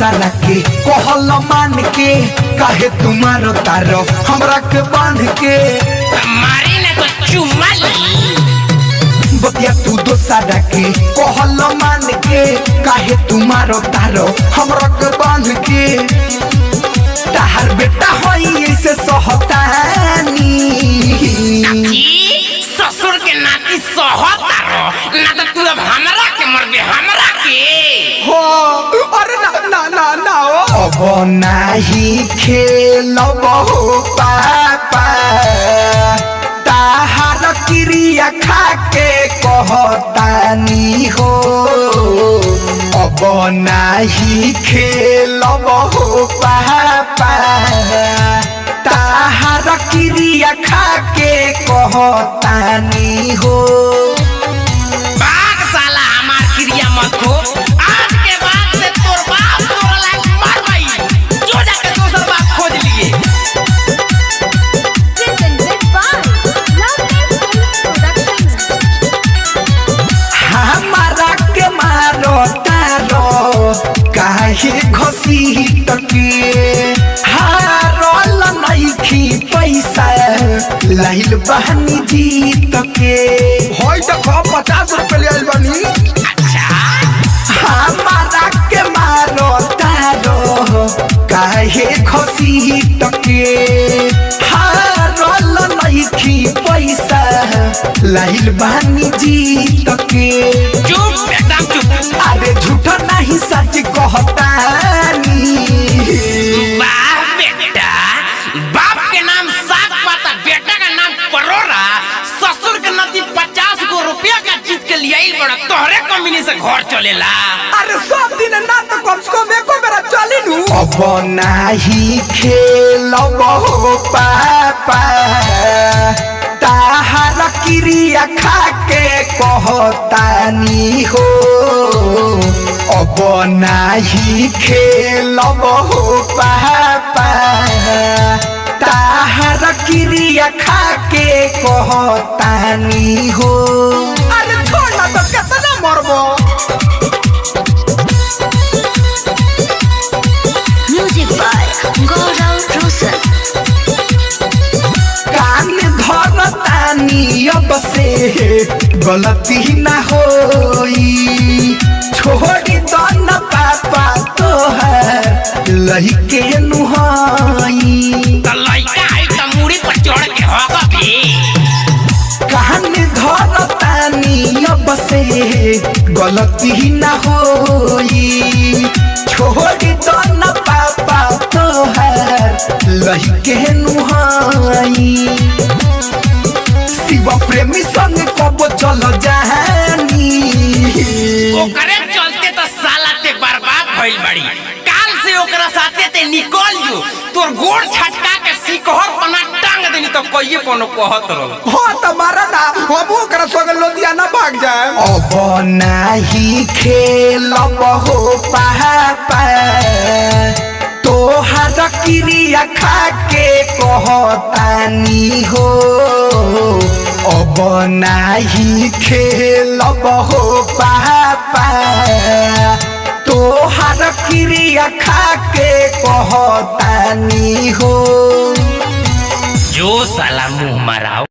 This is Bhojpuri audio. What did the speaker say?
दोसरा के कहल मान के काहे तुम्हारो तारो हमरा के बांध के मारी ना तो चुम्मा ली। बतिया तू दोसरा के कहल मान के काहे तुम्हारो तारो हमरा के बांध के ताहर बेटा होई ऐसे सहतानी ससुर के नाती सहतारो ना तो तू अब हमरा के मर गए हमरा के हो। अरे ना ना ना ना अब नाही खेलब हो पापा ताहार क्रिया खा के कहतानी हो। अब नाही खेलब हो पापा ताहार क्रिया खा के कहतानी हो। बाग साला हमार क्रिया मत खो। आज के बाद से तोर बाप तोरा लायक मर गई। जो जाके दूसरा बाप खोज लिए। हमारा के मारो तारो काहे घसीट के हारल नइखी पैसा लाइल बहनी जीत के होई त 50 रुपया ले आइल बानी। हमारा के मारो तारो काहे घसीट के हारल नइखी पैसा लाइल बहनी जीत के। चुप एकदम चुप। अरे झूठा नहीं सच कहतानी। वाह बेटा, बाप के नाम साग पाता, बेटा का नाम परोरा, ससुर के नाती 50 गो रुपया का चीज के लिए आई बड़ा तोहरे कमीनी से घर चलेला। अरे सब दिन ना तो कम से कम एको बेरा चली नू। अब नाही खेलब हो पापा ताहार क्रिया खा के कहतानी हो। अब नाही खेलब हो पापा ताहार क्रिया खा के कहतानी हो। अरे छोड़ ना तो कितना मरबो। म्यूजिक बाय गौरव रोशन। कान धरतानी अब से गलती ना होई छोड़ी दो न पापा तोहर लइके नुहाई। तो लइका आई तो मुड़ी पर चढ़ के होगा भी। कान धरतानी अब से गलती ना होई छोड़ी दो न पापा तोहर लइके नुहाई। शिव प्रेमी संग कब चल जानी ओकरे चलते तो साला ते बर्बाद भइल बड़ी। काल से ओकरा साथे ते निकल जो तोर गोड़ छटका के सिकहर पना टांग देनी तो कहिए कोनो कहत रहल। हो तुम्हारा ना हम ओकरा संग लुधियाना भाग जाए। अब नाही खेलब हो पापा तोहार क्रिया खा के कहतानी हो। अब नाही खेलब हो पापा तोहार क्रिया खा के कहतानी हो। जो साला मुंह मराओ।